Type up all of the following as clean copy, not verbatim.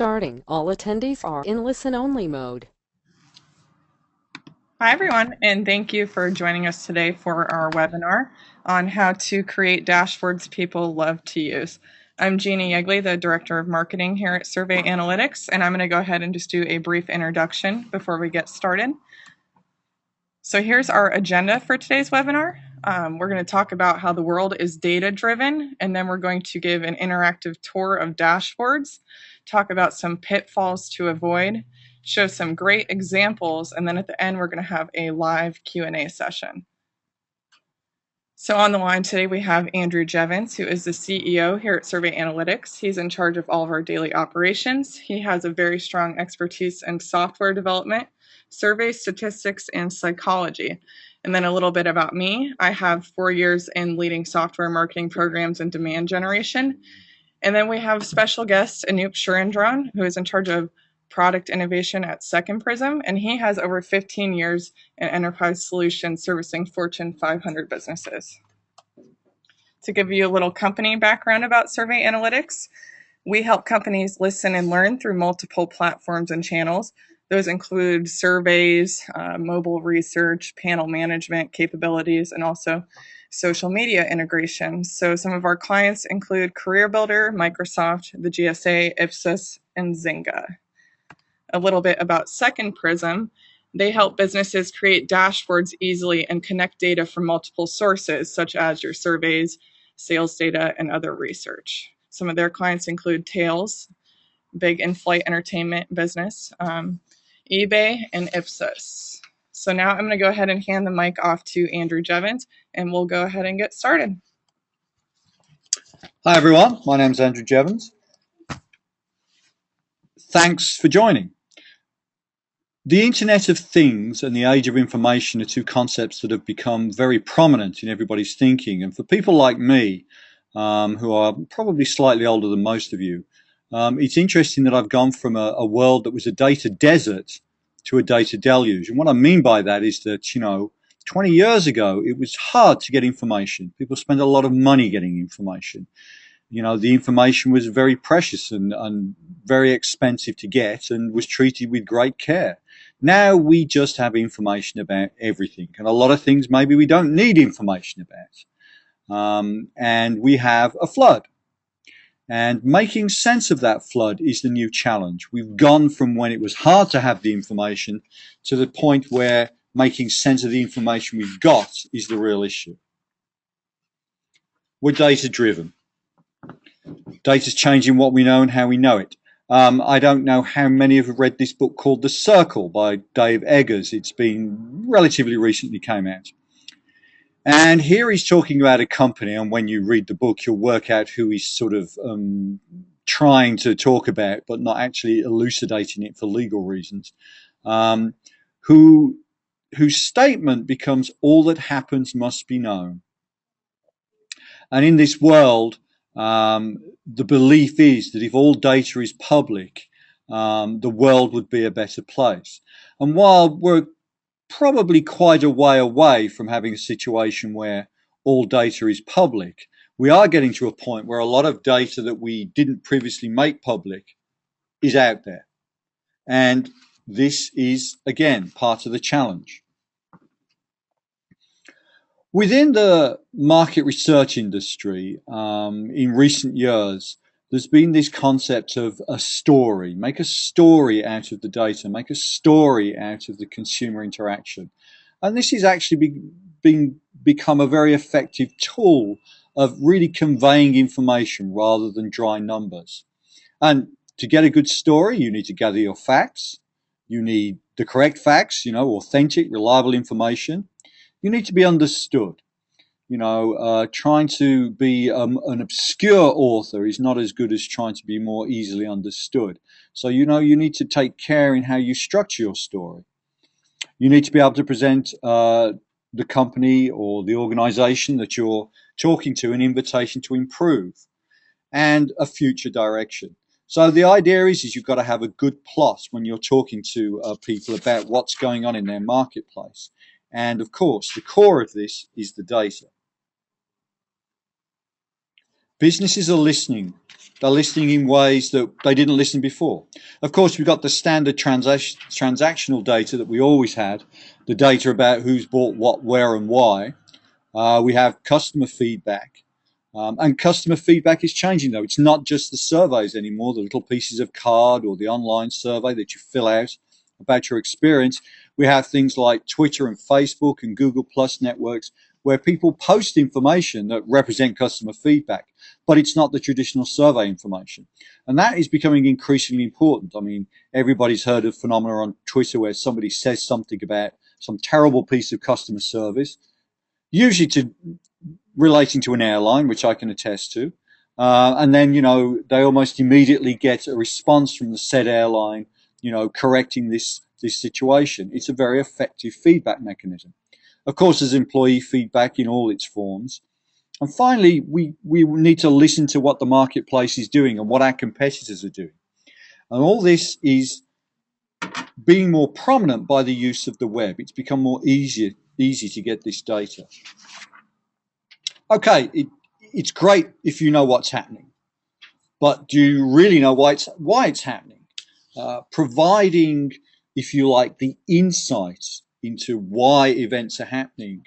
Starting. All attendees are in listen-only mode. Hi, everyone, and thank you for joining us today for our webinar on how to create dashboards people love to use. I'm Jeannie Yegley, the Director of Marketing here at Survey Analytics, and I'm going to go ahead and just do a brief introduction before we get started. So here's our agenda for today's webinar. We're going to talk about how the world is data-driven, and then we're going to give an interactive tour of dashboards, talk about some pitfalls to avoid, show some great examples, and then at the end we're going to have a live Q&A session. So on the line today we have Andrew Jevons, who is the CEO here at Survey Analytics. He's in charge of all of our daily operations. He has a very strong expertise in software development, survey statistics, and psychology. And then a little bit about me. I have 4 years in leading software marketing programs and demand generation. And then we have special guest Anup Surendran, who is in charge of product innovation at Second Prism, and he has over 15 years in enterprise solutions servicing Fortune 500 businesses. To give you a little company background about Survey Analytics, we help companies listen and learn through multiple platforms and channels. Those include surveys, mobile research, panel management capabilities, and also social media integration. So some of our clients include CareerBuilder, Microsoft, the GSA, acesss, and Zynga. A little bit about Second Prism. They help businesses create dashboards easily and connect data from multiple sources, such as your surveys, sales data, and other research. Some of their clients include Tails, big in-flight entertainment business, eBay, and acesss. So now I'm going to go ahead and hand the mic off to Andrew Jevons, and we'll go ahead and get started. Hi everyone, my name's Andrew Jevons. Thanks for joining. The Internet of Things and the age of information are two concepts that have become very prominent in everybody's thinking. And for people like me, who are probably slightly older than most of you, it's interesting that I've gone from a world that was a data desert to a data deluge. And what I mean by that is that, 20 years ago, it was hard to get information. People spent a lot of money getting information. The information was very precious and very expensive to get and was treated with great care. Now we just have information about everything, and a lot of things maybe we don't need information about. And we have a flood. And making sense of that flood is the new challenge. We've gone from when it was hard to have the information to the point where making sense of the information we've got is the real issue. We're data-driven. Data's changing what we know and how we know it. I don't know how many have read this book called The Circle by Dave Eggers. It's been relatively recently came out. And here he's talking about a company, and when you read the book, you'll work out who he's sort of trying to talk about, but not actually elucidating it for legal reasons, whose statement becomes all that happens must be known. And in this world, the belief is that if all data is public, the world would be a better place. And while we're probably quite a way away from having a situation where all data is public, we are getting to a point where a lot of data that we didn't previously make public is out there. And this is, again, part of the challenge. Within the market research industry, in recent years, there's been this concept of a story. Make a story out of the data. Make a story out of the consumer interaction. And this has actually become a very effective tool of really conveying information rather than dry numbers. And to get a good story, you need to gather your facts. You need the correct facts, authentic, reliable information. You need to be understood. Trying to be an obscure author is not as good as trying to be more easily understood. So, you need to take care in how you structure your story. You need to be able to present the company or the organization that you're talking to an invitation to improve and a future direction. So the idea is you've got to have a good plot when you're talking to people about what's going on in their marketplace. And of course, the core of this is the data. Businesses are listening. They're listening in ways that they didn't listen before. Of course, we've got the standard transactional data that we always had, the data about who's bought what, where, and why. We have customer feedback. And customer feedback is changing, though. It's not just the surveys anymore, the little pieces of card or the online survey that you fill out about your experience. We have things like Twitter and Facebook and Google Plus networks where people post information that represent customer feedback, but it's not the traditional survey information. And that is becoming increasingly important. I mean, everybody's heard of phenomena on Twitter where somebody says something about some terrible piece of customer service, usually relating to an airline, which I can attest to. And then, they almost immediately get a response from the said airline, correcting this situation. It's a very effective feedback mechanism. Of course, there's employee feedback in all its forms. And finally, we need to listen to what the marketplace is doing and what our competitors are doing. And all this is being more prominent by the use of the web. It's become more easy to get this data. Okay, it's great if you know what's happening, but do you really know why it's happening? Providing, if you like, the insights into why events are happening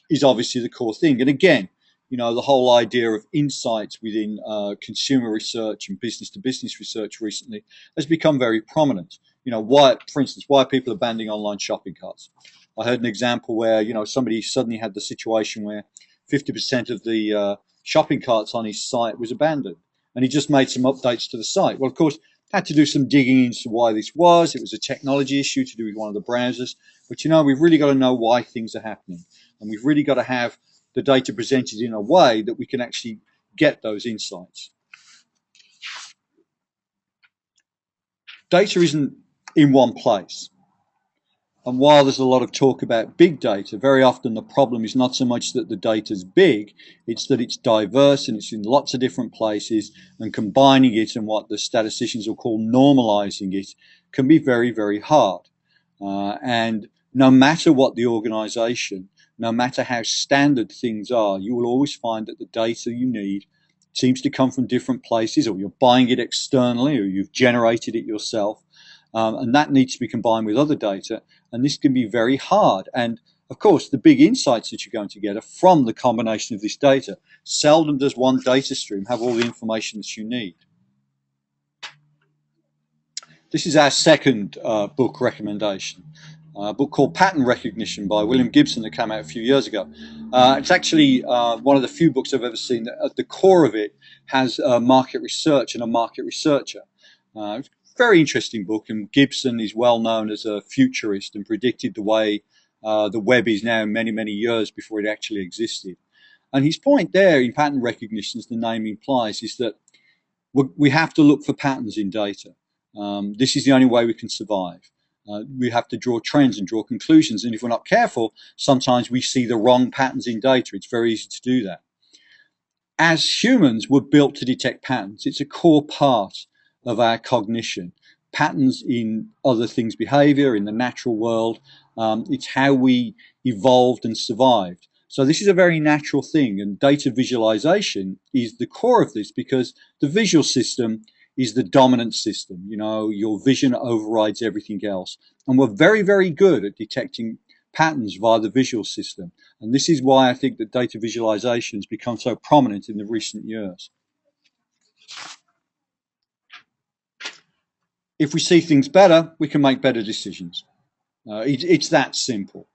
is obviously the core thing. And again, the whole idea of insights within consumer research and business-to-business research recently has become very prominent. For instance, why people are banning online shopping carts. I heard an example where, somebody suddenly had the situation where 50% of the shopping carts on his site was abandoned. And he just made some updates to the site. Well, of course, had to do some digging into why this was. It was a technology issue to do with one of the browsers. But, we've really got to know why things are happening. And we've really got to have the data presented in a way that we can actually get those insights. Data isn't in one place. And while there's a lot of talk about big data, very often the problem is not so much that the data is big, it's that it's diverse and it's in lots of different places, and combining it and what the statisticians will call normalizing it can be very, very hard. And no matter what the organization, no matter how standard things are, you will always find that the data you need seems to come from different places, or you're buying it externally, or you've generated it yourself. And that needs to be combined with other data, and this can be very hard. And of course, the big insights that you're going to get are from the combination of this data. Seldom does one data stream have all the information that you need. This is our second book recommendation, a book called Pattern Recognition by William Gibson that came out a few years ago. It's actually one of the few books I've ever seen that at the core of it has market research and a market researcher. Very interesting book, and Gibson is well known as a futurist and predicted the way the web is now many, many years before it actually existed. And his point there in pattern recognition, as the name implies, is that we have to look for patterns in data. This is the only way we can survive. We have to draw trends and draw conclusions, and if we're not careful, sometimes we see the wrong patterns in data. It's very easy to do that. As humans, we're built to detect patterns. It's a core part of our cognition. Patterns in other things' behavior, in the natural world. It's how we evolved and survived. So this is a very natural thing, and data visualization is the core of this, because the visual system is the dominant system. Your vision overrides everything else. And we're very, very good at detecting patterns via the visual system. And this is why I think that data visualization has become so prominent in the recent years. If we see things better, we can make better decisions. It's that simple.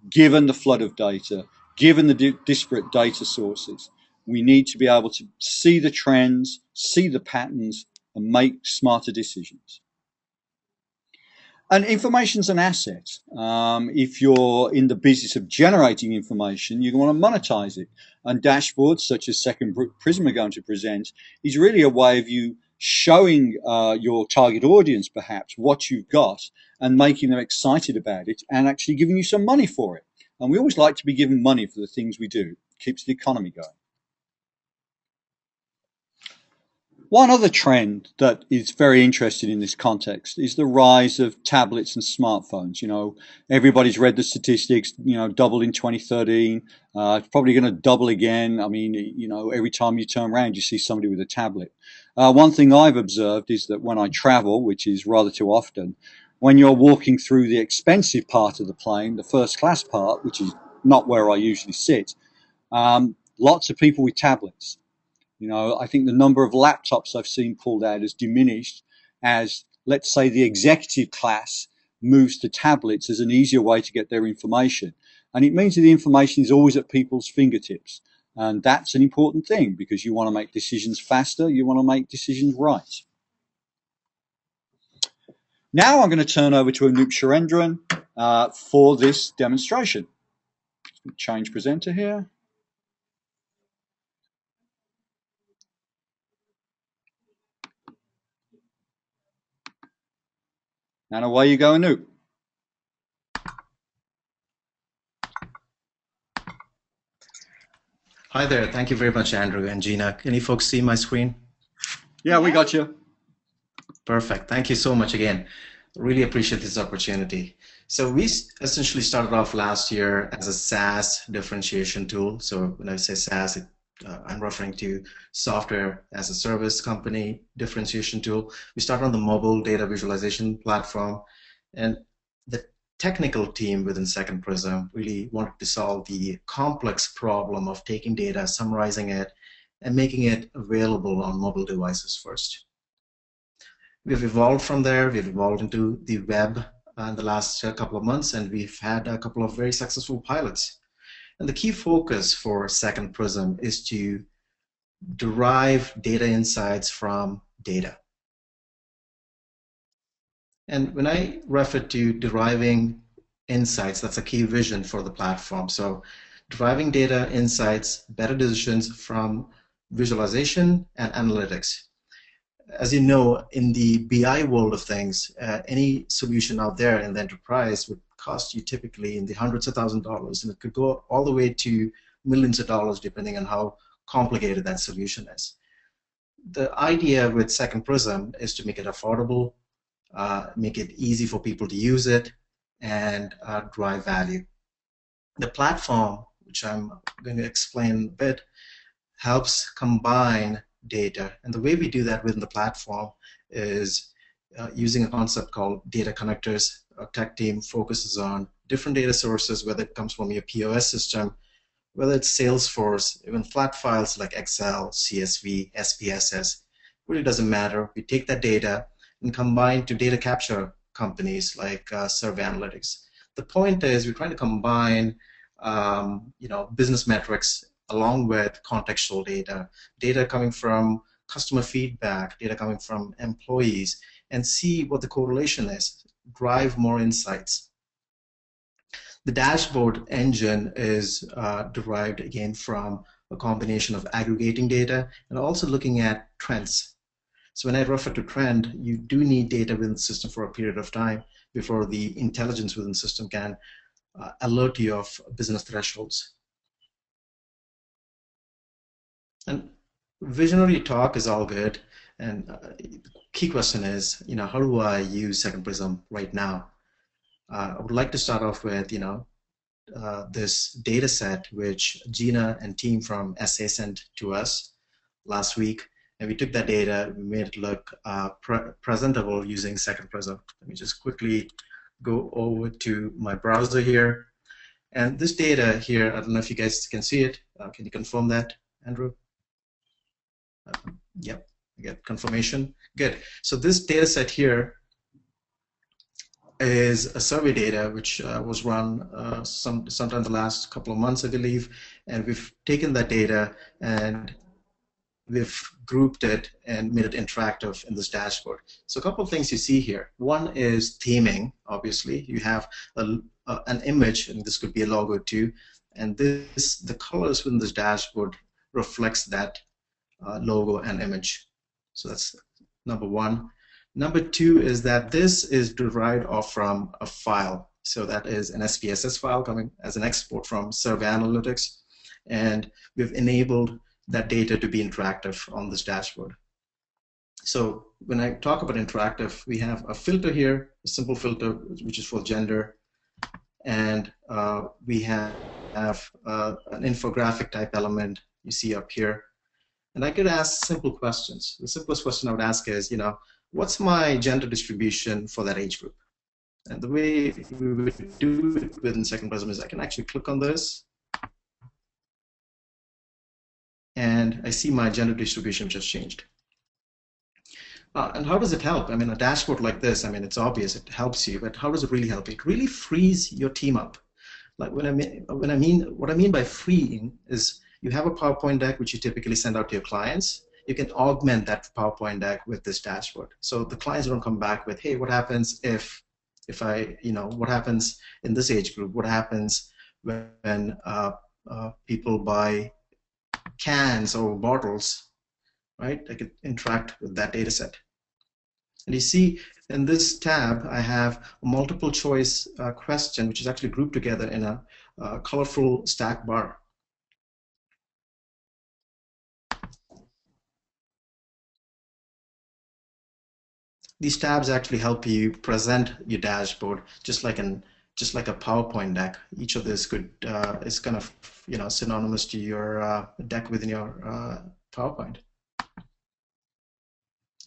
Given the flood of data, given the disparate data sources, we need to be able to see the trends, see the patterns, and make smarter decisions. And information's an asset. If you're in the business of generating information, you want to monetize it. And dashboards, such as Second Prism are going to present, is really a way of you showing your target audience, perhaps, what you've got and making them excited about it and actually giving you some money for it. And we always like to be given money for the things we do. It keeps the economy going. One other trend that is very interesting in this context is the rise of tablets and smartphones. You know, everybody's read the statistics, you know, doubled in 2013. It's probably going to double again. I mean, you know, every time you turn around, you see somebody with a tablet. One thing I've observed is that when I travel, which is rather too often, when you're walking through the expensive part of the plane, the first class part, which is not where I usually sit, lots of people with tablets. You know, I think the number of laptops I've seen pulled out has diminished as, let's say, the executive class moves to tablets as an easier way to get their information. And it means that the information is always at people's fingertips. And that's an important thing because you want to make decisions faster, you want to make decisions right. Now I'm going to turn over to Anup Surendran for this demonstration. Change presenter here. And away you go, Anup. Hi there. Thank you very much, Andrew and Gina. Can you folks see my screen? Yeah, we got you. Perfect. Thank you so much again. Really appreciate this opportunity. So we essentially started off last year as a SaaS differentiation tool. So when I say SaaS, I'm referring to software as a service company differentiation tool. We started on the mobile data visualization platform, and the technical team within Second Prism really wanted to solve the complex problem of taking data, summarizing it, and making it available on mobile devices first. We've evolved from there. We've evolved into the web in the last couple of months, and we've had a couple of very successful pilots. And the key focus for Second Prism is to derive data insights from data. And when I refer to deriving insights, that's a key vision for the platform. So deriving data insights, better decisions from visualization and analytics. As you know, in the BI world of things, any solution out there in the enterprise would cost you typically in the hundreds of thousands of dollars, and it could go all the way to millions of dollars depending on how complicated that solution is. The idea with Second Prism is to make it affordable, make it easy for people to use it, and drive value. The platform, which I'm going to explain a bit, helps combine data. And the way we do that within the platform is using a concept called data connectors. Our tech team focuses on different data sources, whether it comes from your POS system, whether it's Salesforce, even flat files like Excel, CSV, SPSS, really doesn't matter. We take that data and combine to data capture companies like Survey Analytics. The point is we're trying to combine business metrics along with contextual data, data coming from customer feedback, data coming from employees, and see what the correlation is, drive more insights. The dashboard engine is derived again from a combination of aggregating data and also looking at trends. So when I refer to trend, you do need data within the system for a period of time before the intelligence within the system can alert you of business thresholds. And visionary talk is all good, and the key question is, how do I use Second Prism right now? I would like to start off with, this data set which Gina and team from SA sent to us last week, and we took that data, we made it look presentable using Second Prism. Let me just quickly go over to my browser here, and this data here, I don't know if you guys can see it. Can you confirm that, Andrew? Yep, I get confirmation. Good. So this data set here is a survey data which was run sometime the last couple of months, I believe, and we've taken that data and we've grouped it and made it interactive in this dashboard. So a couple of things you see here. One is theming, obviously. You have an image, and this could be a logo too, and the colors within this dashboard reflects that logo and image. So that's number one. Number two is that this is derived off from a file. So that is an SPSS file coming as an export from Survey Analytics. And we've enabled that data to be interactive on this dashboard. So when I talk about interactive, we have a filter here, a simple filter, which is for gender. And we have an infographic type element you see up here. And I could ask simple questions. The simplest question I would ask is, what's my gender distribution for that age group? And the way we would do it within Second Prism is I can actually click on this, and I see my gender distribution just changed. And how does it help? I mean, a dashboard like this, I mean, it's obvious it helps you, but how does it really help? It really frees your team up. Like what I mean by freeing is you have a PowerPoint deck which you typically send out to your clients. You can augment that PowerPoint deck with this dashboard. So the clients don't come back with, hey, what happens if I, what happens in this age group? What happens when people buy cans or bottles, right? I could interact with that data set. And you see in this tab, I have a multiple choice question, which is actually grouped together in a colorful stack bar. These tabs actually help you present your dashboard just like a PowerPoint deck. Each of this is kind of synonymous to your deck within your PowerPoint.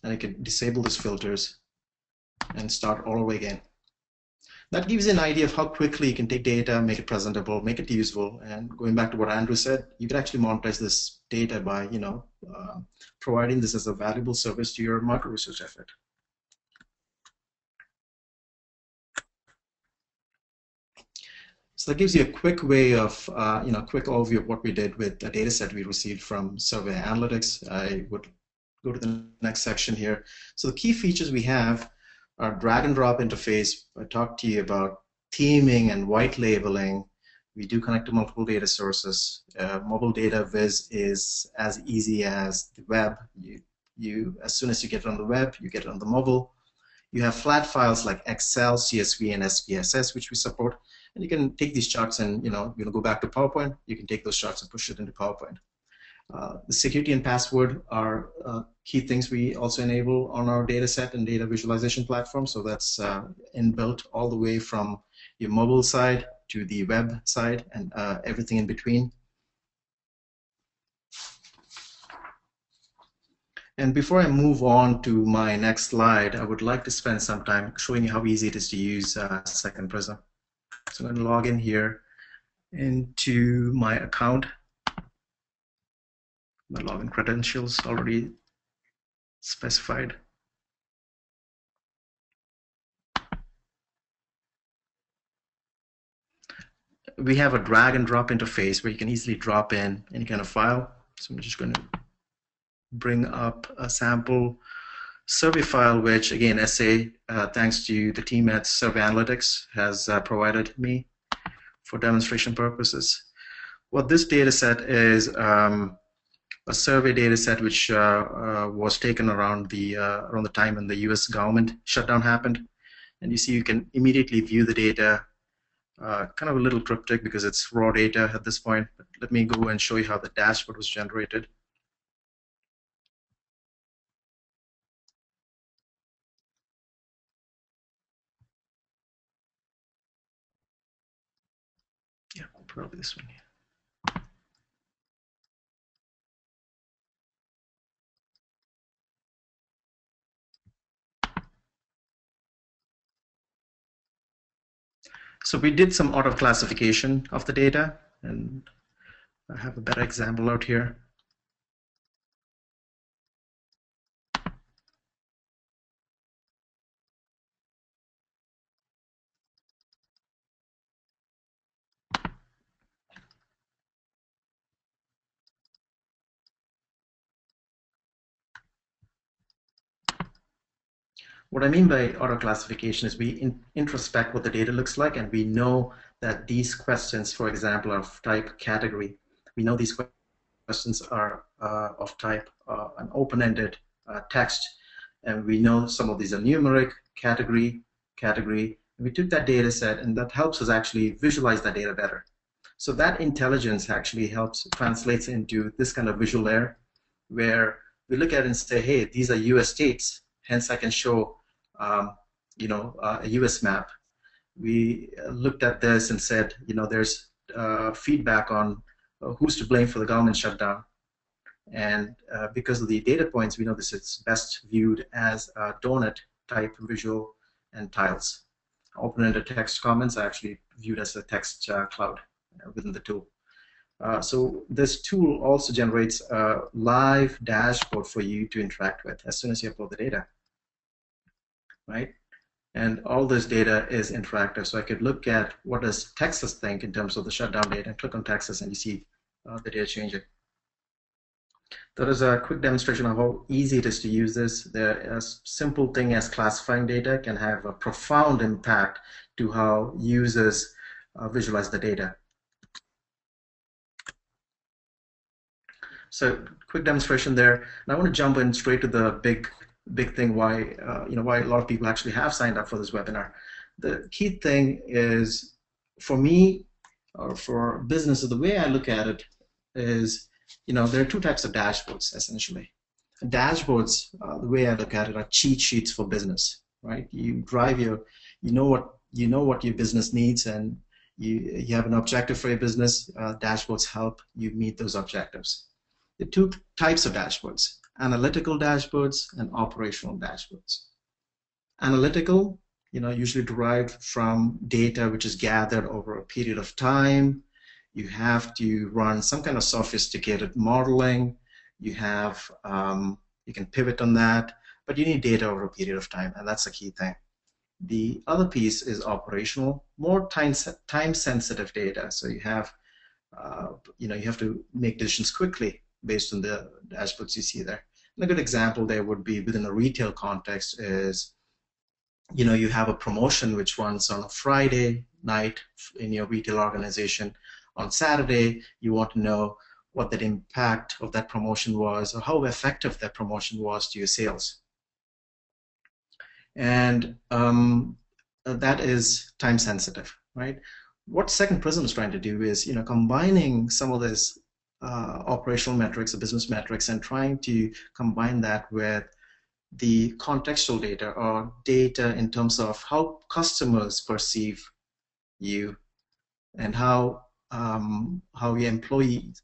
And I can disable these filters and start all over again. That gives you an idea of how quickly you can take data, make it presentable, make it useful. And going back to what Andrew said, you can actually monetize this data by providing this as a valuable service to your market research effort. So that gives you a quick way of, quick overview of what we did with the data set we received from Survey Analytics. I would go to the next section here. So the key features we have are drag and drop interface. I talked to you about theming and white labeling. We do connect to multiple data sources. Mobile data viz is as easy as the web. As soon as you get it on the web, you get it on the mobile. You have flat files like Excel, CSV, and SPSS, which we support. And you can take these charts and go back to PowerPoint. You can take those charts and push it into PowerPoint. The security and password are key things we also enable on our data set and data visualization platform. So that's inbuilt all the way from your mobile side to the web side and everything in between. And before I move on to my next slide, I would like to spend some time showing you how easy it is to use Second Prism. So I'm going to log in here into my account. My login credentials already specified. We have a drag and drop interface where you can easily drop in any kind of file. So I'm just going to bring up a sample survey file, which again, thanks to the team at Survey Analytics, has provided me for demonstration purposes. What this data set is, a survey data set which was taken around the time when the US government shutdown happened. And you see you can immediately view the data, kind of a little cryptic because it's raw data at this point. But let me go and show you how the dashboard was generated. Yeah, probably this one here. So we did some auto classification of the data, and I have a better example out here. What I mean by auto classification is we introspect what the data looks like, and we know that these questions, for example, are of type category. We know these questions are of type an open-ended text, and we know some of these are numeric, category. And we took that data set, and that helps us actually visualize that data better. So that intelligence actually translates into this kind of visual layer, where we look at it and say, hey, these are US states, hence I can show a US map. We looked at this and said, there's feedback on who's to blame for the government shutdown. And because of the data points, we know this is best viewed as a donut type visual and tiles. Open-ended text comments are actually viewed as a text cloud within the tool. So this tool also generates a live dashboard for you to interact with as soon as you upload the data, right? And all this data is interactive. So I could look at what does Texas think in terms of the shutdown data, and click on Texas, and you see the data changing. That is a quick demonstration of how easy it is to use this. A simple thing as classifying data can have a profound impact to how users visualize the data. So quick demonstration there. And I want to jump in straight to the big thing why why a lot of people actually have signed up for this webinar. The key thing is, for me or for businesses, the way I look at it is, there are two types of dashboards essentially. Dashboards, the way I look at it, are cheat sheets for business, right? You drive you know what your business needs, and you have an objective for your business. Dashboards help you meet those objectives. The two types of dashboards: analytical dashboards and operational dashboards. Analytical, usually derived from data which is gathered over a period of time. You have to run some kind of sophisticated modeling. You can pivot on that, but you need data over a period of time, and that's the key thing. The other piece is operational, more time-sensitive data. So you have, you have to make decisions quickly based on the dashboards you see there. And a good example there would be within a retail context is, you have a promotion which runs on a Friday night in your retail organization. On Saturday, you want to know what the impact of that promotion was, or how effective that promotion was to your sales. And that is time sensitive, right? What Second Prism is trying to do is, combining some of this operational metrics, or business metrics, and trying to combine that with the contextual data, or data in terms of how customers perceive you, and how your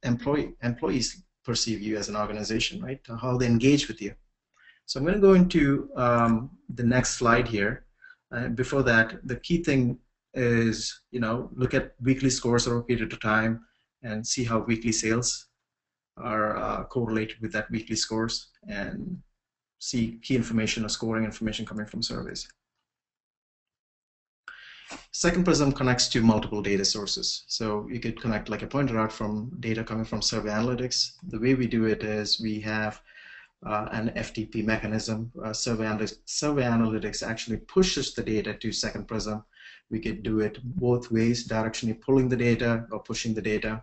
employees perceive you as an organization, right? How they engage with you. So I'm going to go into the next slide here. Before that, the key thing is, look at weekly scores over a period of time and see how weekly sales are correlated with that weekly scores, and see key information or scoring information coming from surveys. Second Prism connects to multiple data sources. So you could connect, like I pointed out, from data coming from Survey Analytics. The way we do it is we have an FTP mechanism. Survey Analytics actually pushes the data to Second Prism. We could do it both ways, directionally pulling the data or pushing the data.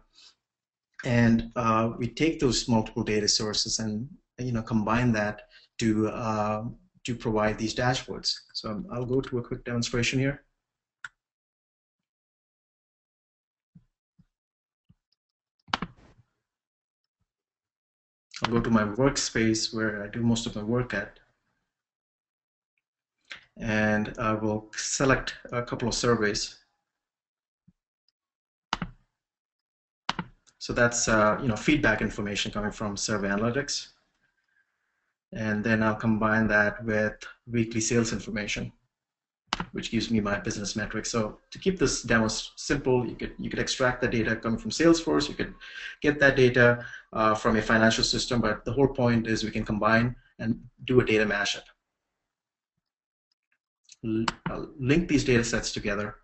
And we take those multiple data sources and combine that to provide these dashboards. So I'll go to a quick demonstration here. I'll go to my workspace where I do most of my work at, and I will select a couple of surveys. So that's feedback information coming from Survey Analytics, and then I'll combine that with weekly sales information, which gives me my business metrics. So to keep this demo simple, you could extract the data coming from Salesforce. You could get that data from a financial system, but the whole point is we can combine and do a data mashup. Link these data sets together,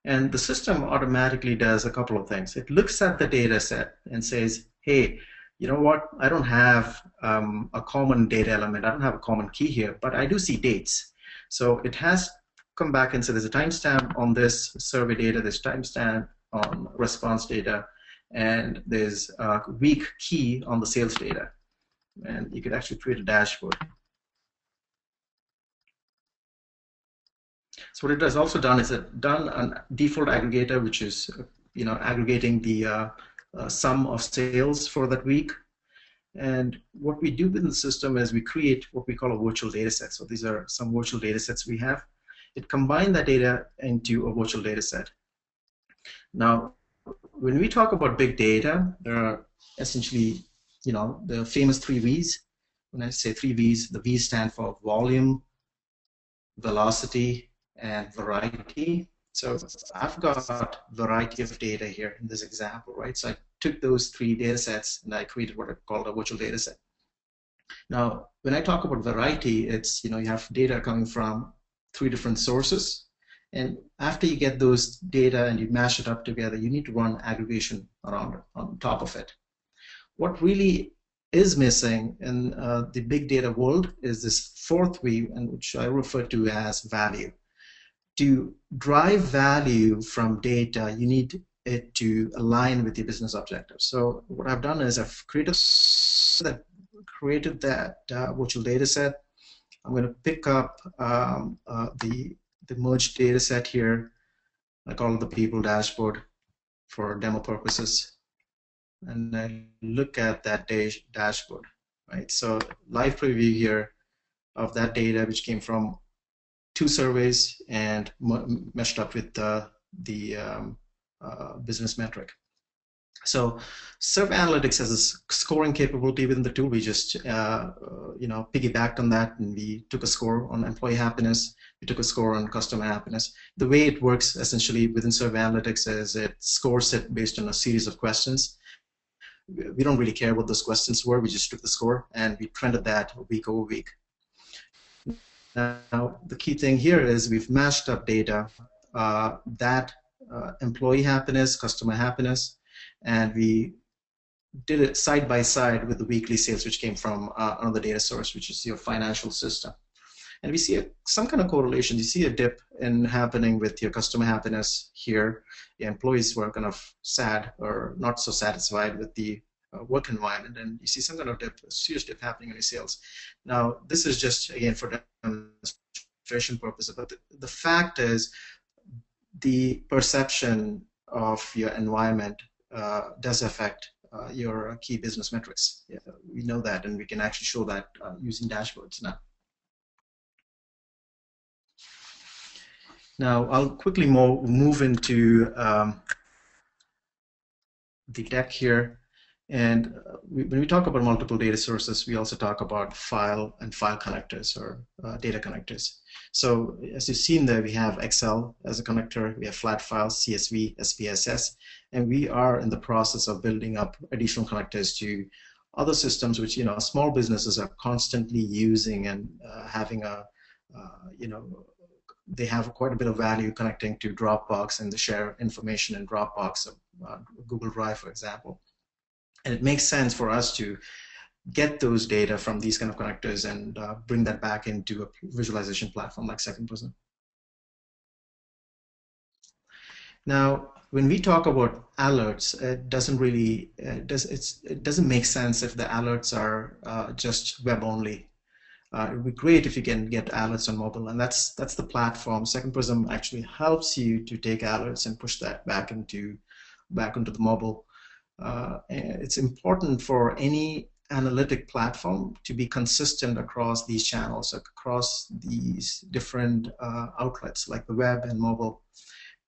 and the system automatically does a couple of things. It looks at the data set and says, hey, you know what, I don't have a common data element, I don't have a common key here, but I do see dates. So it has come back and said there's a timestamp on this survey data, there's timestamp on response data, and there's a week key on the sales data. And you could actually create a dashboard. So what it has also done is it done a default aggregator, which is aggregating the sum of sales for that week. And what we do within the system is we create what we call a virtual data set. So these are some virtual data sets we have. It combines that data into a virtual data set. Now, when we talk about big data, there are essentially, the famous 3 V's. When I say 3 V's, the V's stand for volume, velocity, and variety. So I've got variety of data here in this example, right? So I took those 3 data sets and I created what I called a virtual data set. Now, when I talk about variety, it's, you have data coming from 3 different sources. And after you get those data and you mash it up together, you need to run aggregation around on top of it. What really is missing in the big data world is this 4th V, and which I refer to as value. To drive value from data, you need it to align with your business objectives. So what I've done is I've created that virtual data set. I'm going to pick up the merged data set here. I call it the people dashboard for demo purposes. And I look at that dashboard, right? So live preview here of that data, which came from 2 surveys and meshed up with the business metric. So Serve Analytics has a scoring capability within the tool. We just piggybacked on that, and we took a score on employee happiness. We took a score on customer happiness. The way it works essentially within Serve Analytics is it scores it based on a series of questions. We don't really care what those questions were. We just took the score and we trended that week over week. Now, the key thing here is we've mashed up data, employee happiness, customer happiness, and we did it side by side with the weekly sales, which came from another data source, which is your financial system. And we see some kind of correlation. You see a dip happening with your customer happiness here. Your employees were kind of sad or not so satisfied with the work environment, and you see some kind of dip, a serious dip happening in your sales. Now, this is just, again, for demonstration purposes, but the fact is the perception of your environment does affect your key business metrics. Yeah, we know that, and we can actually show that using dashboards now. Now, I'll quickly move into the deck here. And when we talk about multiple data sources, we also talk about file and file connectors or data connectors. So as you've seen there, we have Excel as a connector, we have flat files, CSV, SPSS, and we are in the process of building up additional connectors to other systems which small businesses are constantly using and having they have quite a bit of value connecting to Dropbox and they share information in Dropbox, Google Drive, for example. And it makes sense for us to get those data from these kind of connectors and bring that back into a visualization platform like Second Prism. Now, when we talk about alerts, it doesn't really it doesn't make sense if the alerts are just web only. It would be great if you can get alerts on mobile, and that's the platform. Second Prism actually helps you to take alerts and push that back into the mobile. It's important for any analytic platform to be consistent across these channels, across these different outlets like the web and mobile.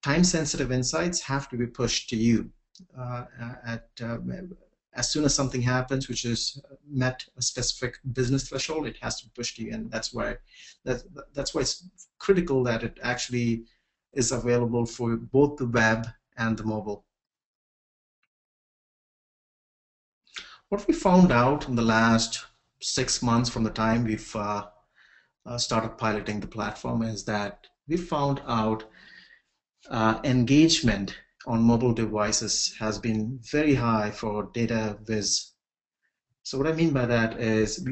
Time-sensitive insights have to be pushed to you as soon as something happens which is met a specific business threshold, it has to be pushed to you, and that's why it's critical that it actually is available for both the web and the mobile. What we found out in the last 6 months from the time we've started piloting the platform is that we found out engagement on mobile devices has been very high for data viz. So what I mean by that is,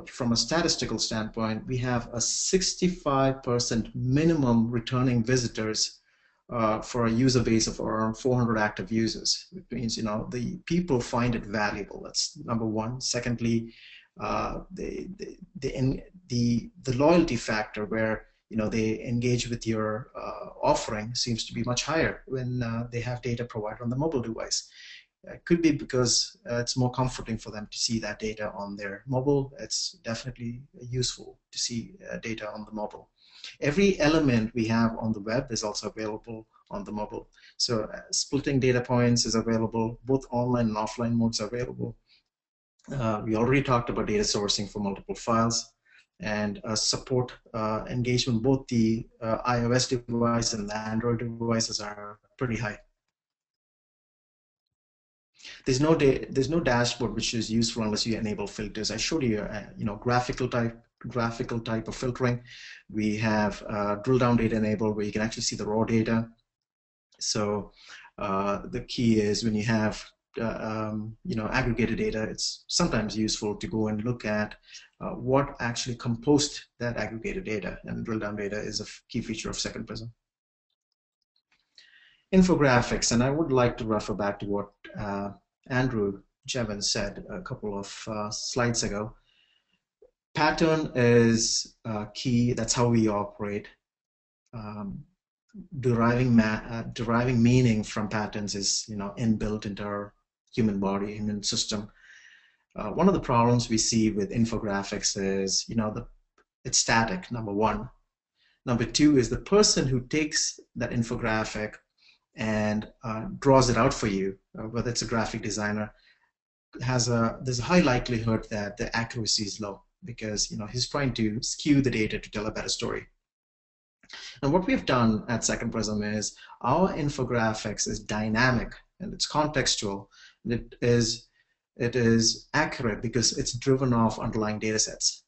from a statistical standpoint, we have a 65% minimum returning visitors for a user base of around 400 active users. It means the people find it valuable. That's number one. Secondly, the loyalty factor where they engage with your offering seems to be much higher when they have data provided on the mobile device. It could be because it's more comforting for them to see that data on their mobile. It's definitely useful to see data on the mobile. Every element we have on the web is also available on the mobile. So splitting data points is available, both online and offline modes are available. We already talked about data sourcing for multiple files, and support engagement. Both the iOS device and the Android devices are pretty high. There's no dashboard which is useful unless you enable filters. I showed you, graphical type of filtering. We have drill down data enabled, where you can actually see the raw data. So the key is when you have aggregated data, it's sometimes useful to go and look at what actually composed that aggregated data, and drill down data is a key feature of Second Prism. Infographics, and I would like to refer back to what Andrew Jevons said a couple of slides ago. Pattern is key. That's how we operate. Deriving meaning from patterns is inbuilt into our human body, human system. One of the problems we see with infographics is it's static, number one. Number two is the person who takes that infographic and draws it out for you, whether it's a graphic designer, there's a high likelihood that the accuracy is low, because he's trying to skew the data to tell a better story. And what we've done at Second Prism is our infographics is dynamic and it's contextual. It is accurate because it's driven off underlying data sets.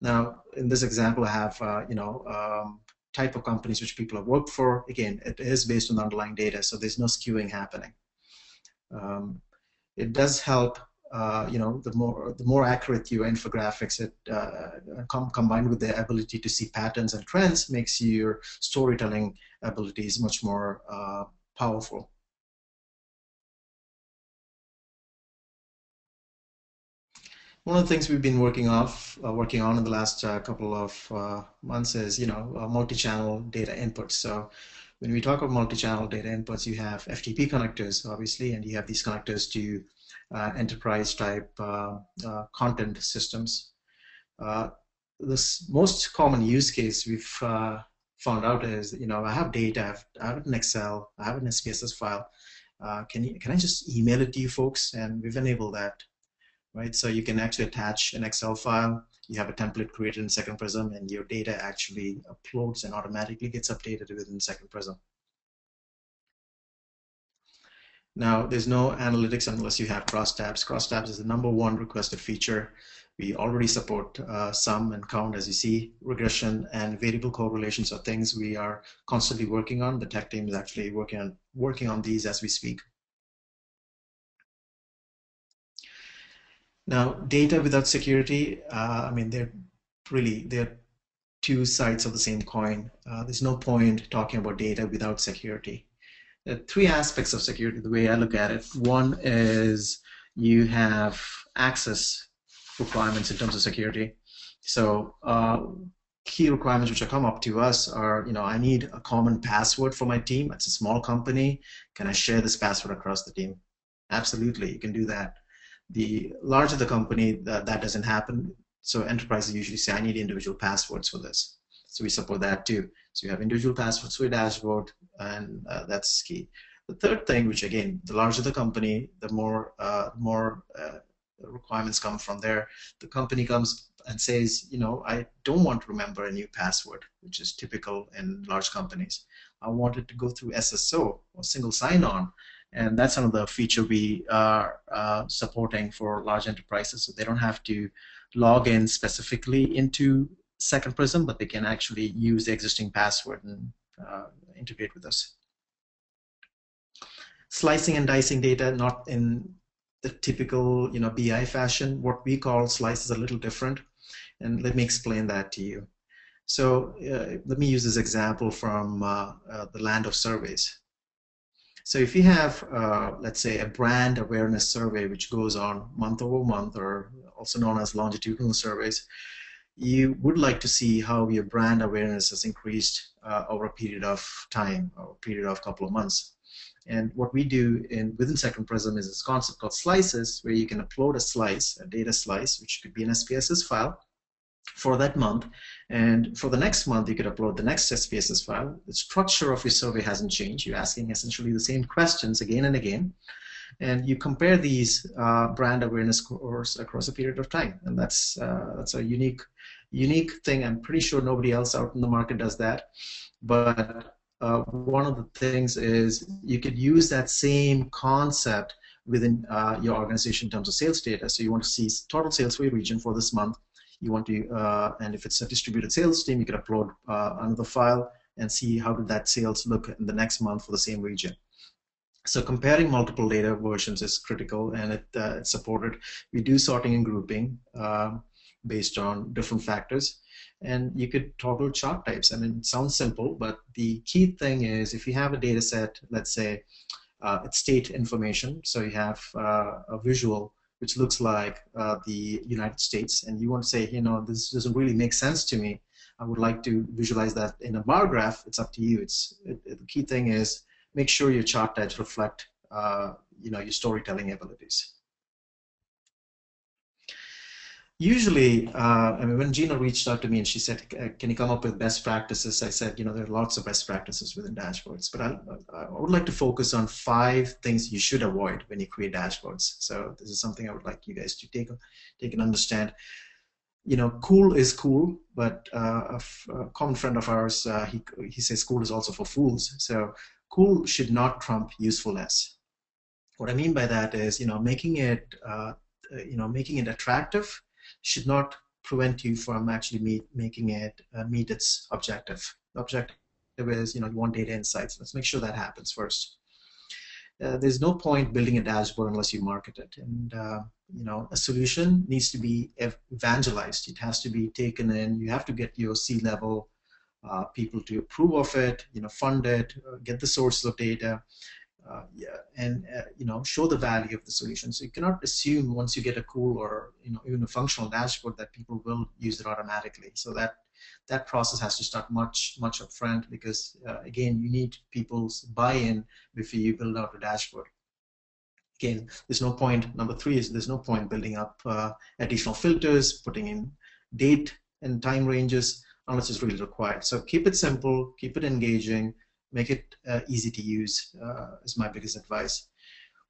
Now, in this example, I have type of companies which people have worked for. Again, it is based on the underlying data, so there's no skewing happening. It does help. The more accurate your infographics, combined with the ability to see patterns and trends, makes your storytelling abilities much more powerful. One of the things we've been working on in the last couple of months is multi-channel data inputs. So when we talk about multi-channel data inputs, you have FTP connectors, obviously, and you have these connectors to enterprise type content systems. This most common use case we've found out is, I have data, I have it in Excel, I have it in a SPSS file. Can I just email it to you folks? And we've enabled that, right? So you can actually attach an Excel file. You have a template created in Second Prism, and your data actually uploads and automatically gets updated within Second Prism. Now, there's no analytics unless you have crosstabs. Crosstabs is the #1 requested feature. We already support sum and count, as you see. Regression and variable correlations are things we are constantly working on. The tech team is actually working on these as we speak. Now, data without security, they're two sides of the same coin. There's no point talking about data without security. There are three aspects of security, the way I look at it. One is you have access requirements in terms of security. So key requirements which have come up to us are, I need a common password for my team. It's a small company. Can I share this password across the team? Absolutely, you can do that. The larger the company, that doesn't happen. So enterprises usually say, I need individual passwords for this. So we support that too. So you have individual passwords for your dashboard, and that's key. The third thing, which again, the larger the company, the more requirements come from there. The company comes and says, I don't want to remember a new password, which is typical in large companies. I want it to go through SSO, or single sign-on. And that's another feature we are supporting for large enterprises. So they don't have to log in specifically into Second Prism, but they can actually use the existing password and integrate with us. Slicing and dicing data, not in the typical BI fashion. What we call slice is a little different, and let me explain that to you. So let me use this example from the land of surveys. So if you have, let's say, a brand awareness survey which goes on month over month, or also known as longitudinal surveys, you would like to see how your brand awareness has increased over a period of time, or a period of a couple of months. And what we do within Second Prism is this concept called slices, where you can upload a slice, a data slice, which could be an SPSS file for that month. And for the next month, you could upload the next SPSS file. The structure of your survey hasn't changed. You're asking essentially the same questions again and again. And you compare these brand awareness scores across a period of time. And that's a unique thing. I'm pretty sure nobody else out in the market does that. But one of the things is you could use that same concept within your organization in terms of sales data. So you want to see total sales for your region for this month. You want to, and if it's a distributed sales team, you can upload another file and see how did that sales look in the next month for the same region. So comparing multiple data versions is critical, and it's supported. We do sorting and grouping based on different factors, and you could toggle chart types. I mean, it sounds simple, but the key thing is if you have a data set, let's say it's state information, so you have a visual which looks like the United States, and you want to say, you know, this doesn't really make sense to me. I would like to visualize that in a bar graph. It's up to you. The key thing is make sure your chart types reflect, you know, your storytelling abilities. Usually, I mean, when Gina reached out to me and she said, can you come up with best practices? I said, you know, there are lots of best practices within dashboards, but I would like to focus on 5 things you should avoid when you create dashboards. So this is something I would like you guys to take and understand. You know, cool is cool, but a common friend of ours, he says cool is also for fools. So cool should not trump usefulness. What I mean by that is, you know, making it attractive should not prevent you from actually making it meet its objective. The objective is, you know, you want data insights. Let's make sure that happens first. There's no point building a dashboard unless you market it. And you know, a solution needs to be evangelized. It has to be taken in. You have to get your C-level people to approve of it, you know, fund it, get the sources of data, and you know, show the value of the solution. So you cannot assume once you get a cool or, you know, even a functional dashboard that people will use it automatically. So that process has to start much up front, because again, you need people's buy-in before you build out a dashboard. Again, there's no point. Number 3 is there's no point building up additional filters, putting in date and time ranges unless it's really required. So keep it simple, keep it engaging, make it easy to use is my biggest advice.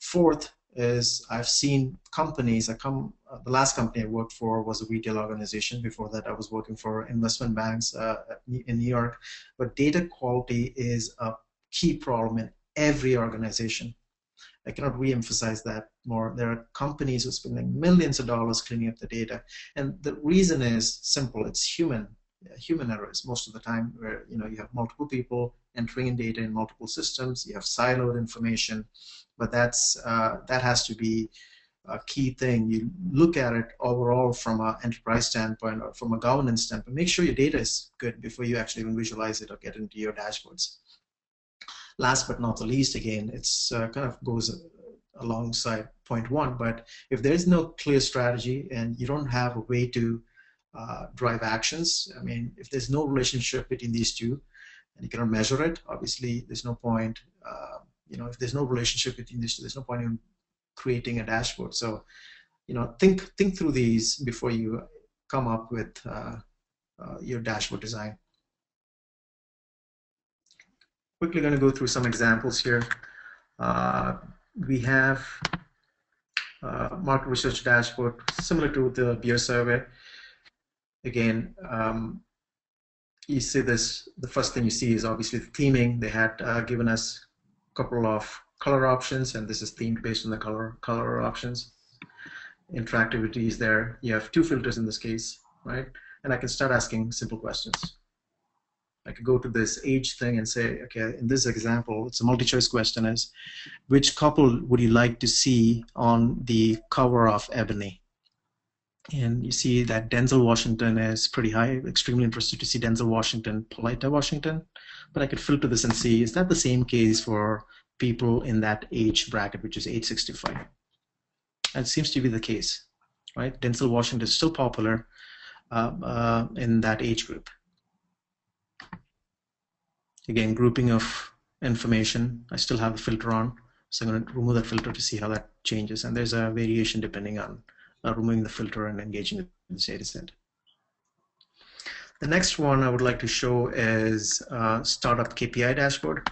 4th is I've seen companies, the last company I worked for was a retail organization. Before that, I was working for investment banks in New York. But data quality is a key problem in every organization. I cannot re-emphasize that more. There are companies who are spending millions of dollars cleaning up the data, and the reason is simple. It's human errors most of the time, where, you know, you have multiple people entering in data in multiple systems. You have siloed information, but that has to be a key thing. You look at it overall from an enterprise standpoint or from a governance standpoint. Make sure your data is good before you actually even visualize it or get into your dashboards. Last but not the least, again, it's kind of goes alongside point 1, but if there's no clear strategy and you don't have a way to drive actions, I mean, if there's no relationship between these two and you cannot measure it, obviously there's no point, you know, if there's no relationship between these two, there's no point in creating a dashboard. So, you know, think through these before you come up with your dashboard design. Quickly going to go through some examples here. We have market research dashboard similar to the beer survey. Again, you see this, the first thing you see is obviously the theming. They had given us a couple of color options, and this is themed based on the color options. Interactivity is there. You have 2 filters in this case, right? And I can start asking simple questions. I could go to this age thing and say, okay, in this example, it's a multi-choice question is, which couple would you like to see on the cover of Ebony? And you see that Denzel Washington is pretty high. Extremely interested to see Denzel Washington, Polita Washington. But I could filter this and see, is that the same case for people in that age bracket, which is age 65? And it seems to be the case, right? Denzel Washington is still popular in that age group. Again, grouping of information. I still have the filter on, so I'm going to remove that filter to see how that changes. And there's a variation depending on removing the filter and engaging with this data set. The next one I would like to show is startup KPI dashboard.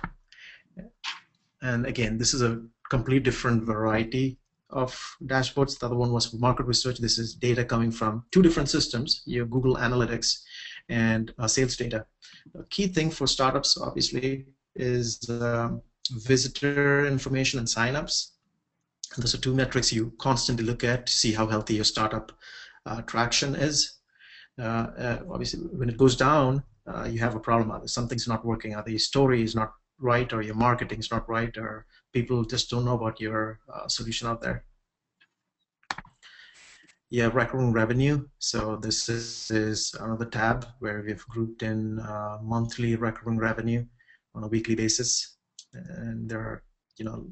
And again, this is a complete different variety of dashboards. The other one was for market research. This is data coming from two different systems, your Google Analytics and sales data. A key thing for startups, obviously, is visitor information and signups. And those are two metrics you constantly look at to see how healthy your startup traction is. Obviously, when it goes down, you have a problem. Either something's not working, either your story is not right, or your marketing is not right, or people just don't know about your solution out there. You have recurring revenue. So this is another tab where we've grouped in monthly recurring revenue on a weekly basis, and there are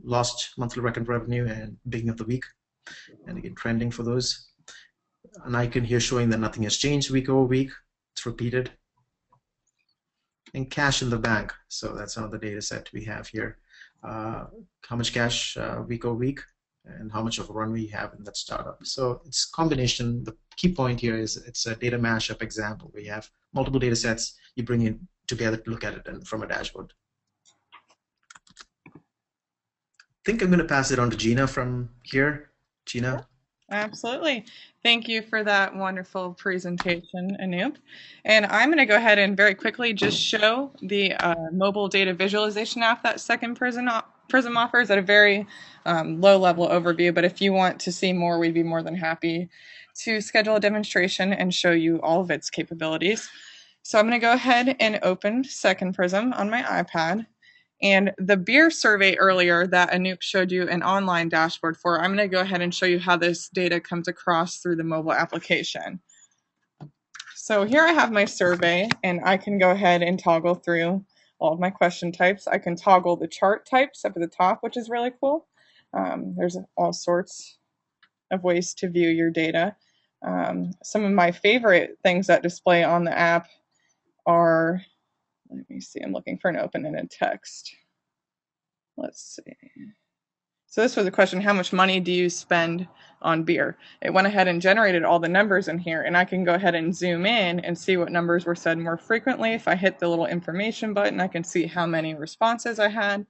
lost monthly recurring revenue and beginning of the week, and again trending for those. An icon here showing that nothing has changed week over week. It's repeated. And cash in the bank. So that's another data set we have here. How much cash week over week, and how much of a run we have in that startup. So it's combination. The key point here is it's a data mashup example. We have multiple data sets. You bring it together to look at it and from a dashboard. I think I'm going to pass it on to Gina from here. Gina. Absolutely. Thank you for that wonderful presentation, Anoop. And I'm going to go ahead and very quickly just show the mobile data visualization app that Second Prism offers at a very low-level overview. But if you want to see more, we'd be more than happy to schedule a demonstration and show you all of its capabilities. So I'm going to go ahead and open Second Prism on my iPad. And the beer survey earlier that Anoop showed you an online dashboard for, I'm going to go ahead and show you how this data comes across through the mobile application. So here I have my survey, and I can go ahead and toggle through all of my question types. I can toggle the chart types up at the top, which is really cool. There's all sorts of ways to view your data. Some of my favorite things that display on the app are, let me see, I'm looking for an open-ended text. Let's see. So this was a question, how much money do you spend on beer? It went ahead and generated all the numbers in here, and I can go ahead and zoom in and see what numbers were said more frequently. If I hit the little information button, I can see how many responses I had.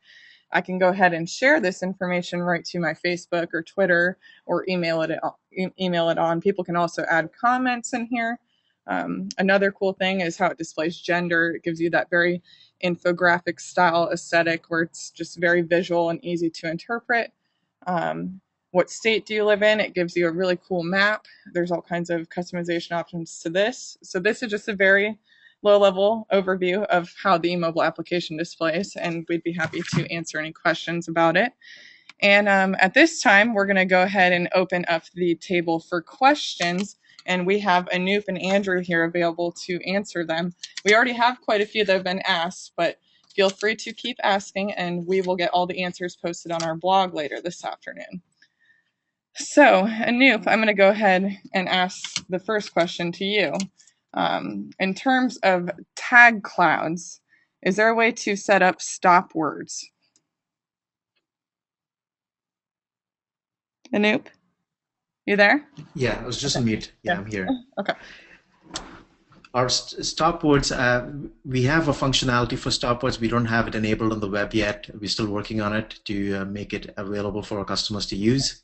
I can go ahead and share this information right to my Facebook or Twitter, or email it on. People can also add comments in here. Another cool thing is how it displays gender. It gives you that very infographic style aesthetic where it's just very visual and easy to interpret. What state do you live in? It gives you a really cool map. There's all kinds of customization options to this. So this is just a very low-level overview of how the mobile application displays, and we'd be happy to answer any questions about it. And at this time, we're going to go ahead and open up the table for questions. And we have Anoop and Andrew here available to answer them. We already have quite a few that have been asked, but feel free to keep asking, and we will get all the answers posted on our blog later this afternoon. So, Anoop, I'm going to go ahead and ask the first question to you. In terms of tag clouds, is there a way to set up stop words? Anoop? You there? Yeah, I was just on mute. Yeah, I'm here. Okay. Our stop words, we have a functionality for stop words. We don't have it enabled on the web yet. We're still working on it to make it available for our customers to use.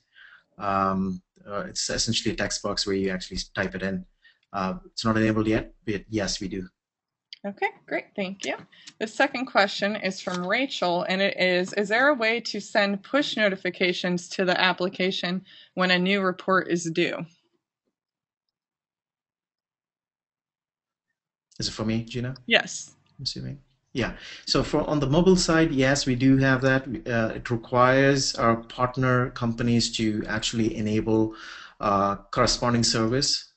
It's essentially a text box where you actually type it in. It's not enabled yet, but yes, we do. Okay, great, thank you. The second question is from Rachel, and it is there a way to send push notifications to the application when a new report is due? Is it for me, Gina? Yes. I'm assuming. Yeah, so on the mobile side, yes, we do have that. It requires our partner companies to actually enable corresponding service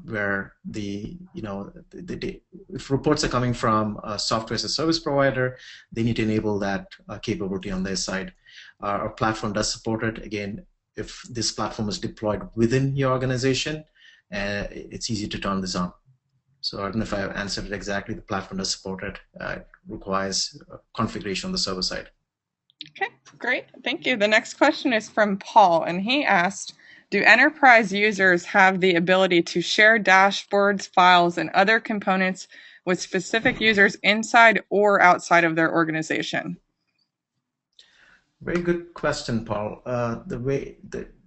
where if reports are coming from a software as a service provider, they need to enable that capability on their side. Our platform does support it. Again, if this platform is deployed within your organization, it's easy to turn this on. So I don't know if I have answered it exactly. The platform does support it. It requires configuration on the server side. Okay, great. Thank you. The next question is from Paul, and he asked, do enterprise users have the ability to share dashboards, files, and other components with specific users inside or outside of their organization? Very good question, Paul.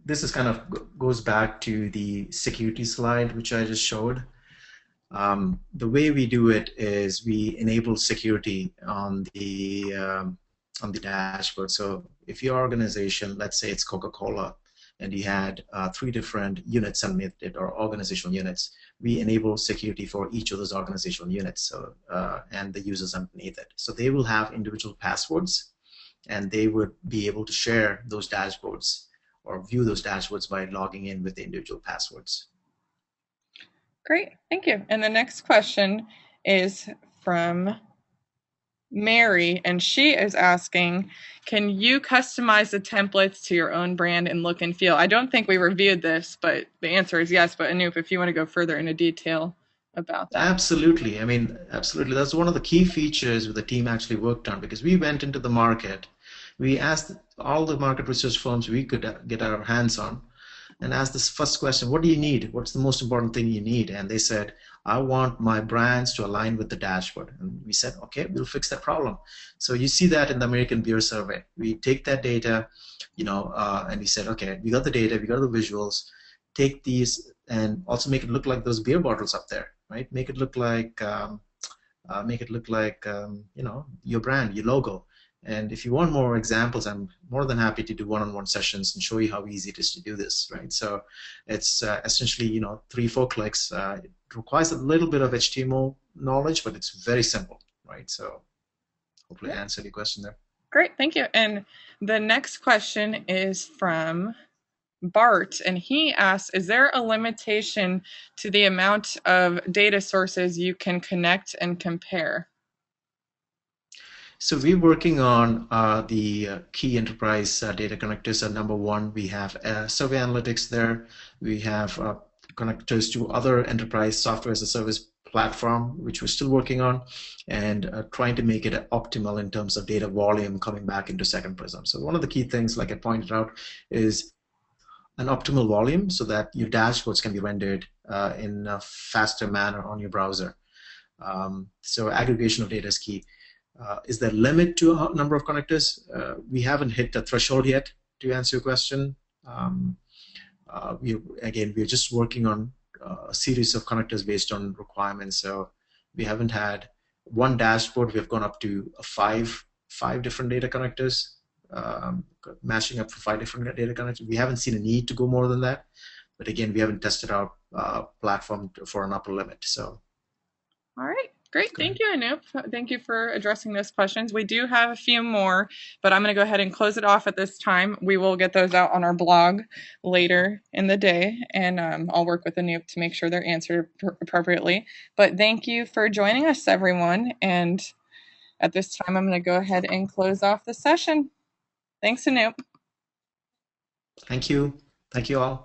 This is kind of goes back to the security slide, which I just showed. The way we do it is we enable security on the dashboard. So if your organization, let's say it's Coca-Cola, and you had 3 different units underneath it, or organizational units, we enable security for each of those organizational units, so and the users underneath it. So they will have individual passwords, and they would be able to share those dashboards or view those dashboards by logging in with the individual passwords. Great, thank you. And the next question is from Mary, and she is asking, can you customize the templates to your own brand and look and feel? I don't think we reviewed this, but the answer is yes. But Anoop, if you want to go further into detail about that. Absolutely. I mean, absolutely. That's one of the key features the team actually worked on, because we went into the market. We asked all the market research firms we could get our hands on and asked this first question: what do you need? What's the most important thing you need? And they said, I want my brands to align with the dashboard. And we said, okay, we'll fix that problem. So you see that in the American Beer Survey. We take that data, and we said, okay, we got the data, we got the visuals, take these and also make it look like those beer bottles up there, right? Make it look like your brand, your logo. And if you want more examples, I'm more than happy to do one-on-one sessions and show you how easy it is to do this, right? So it's essentially, 3-4 clicks. It requires a little bit of HTML knowledge, but it's very simple, right? So hopefully I answered your question there. Great, thank you. And the next question is from Bart, and he asks, is there a limitation to the amount of data sources you can connect and compare? So we're working on the key enterprise data connectors. Number one, we have survey analytics there. We have connectors to other enterprise software as a service platform, which we're still working on, and trying to make it optimal in terms of data volume coming back into Second Prism. So one of the key things, like I pointed out, is an optimal volume so that your dashboards can be rendered in a faster manner on your browser. So aggregation of data is key. Is there a limit to a number of connectors? We haven't hit the threshold yet, to answer your question. We're just working on a series of connectors based on requirements. So we haven't had one dashboard. We've gone up to five different data connectors, matching up for 5 different data connectors. We haven't seen a need to go more than that. But again, we haven't tested our platform for an upper limit. So. All right. Great. Thank you, Anoop. Thank you for addressing those questions. We do have a few more, but I'm going to go ahead and close it off at this time. We will get those out on our blog later in the day, and I'll work with Anoop to make sure they're answered appropriately. But thank you for joining us, everyone. And at this time, I'm going to go ahead and close off the session. Thanks, Anoop. Thank you. Thank you all.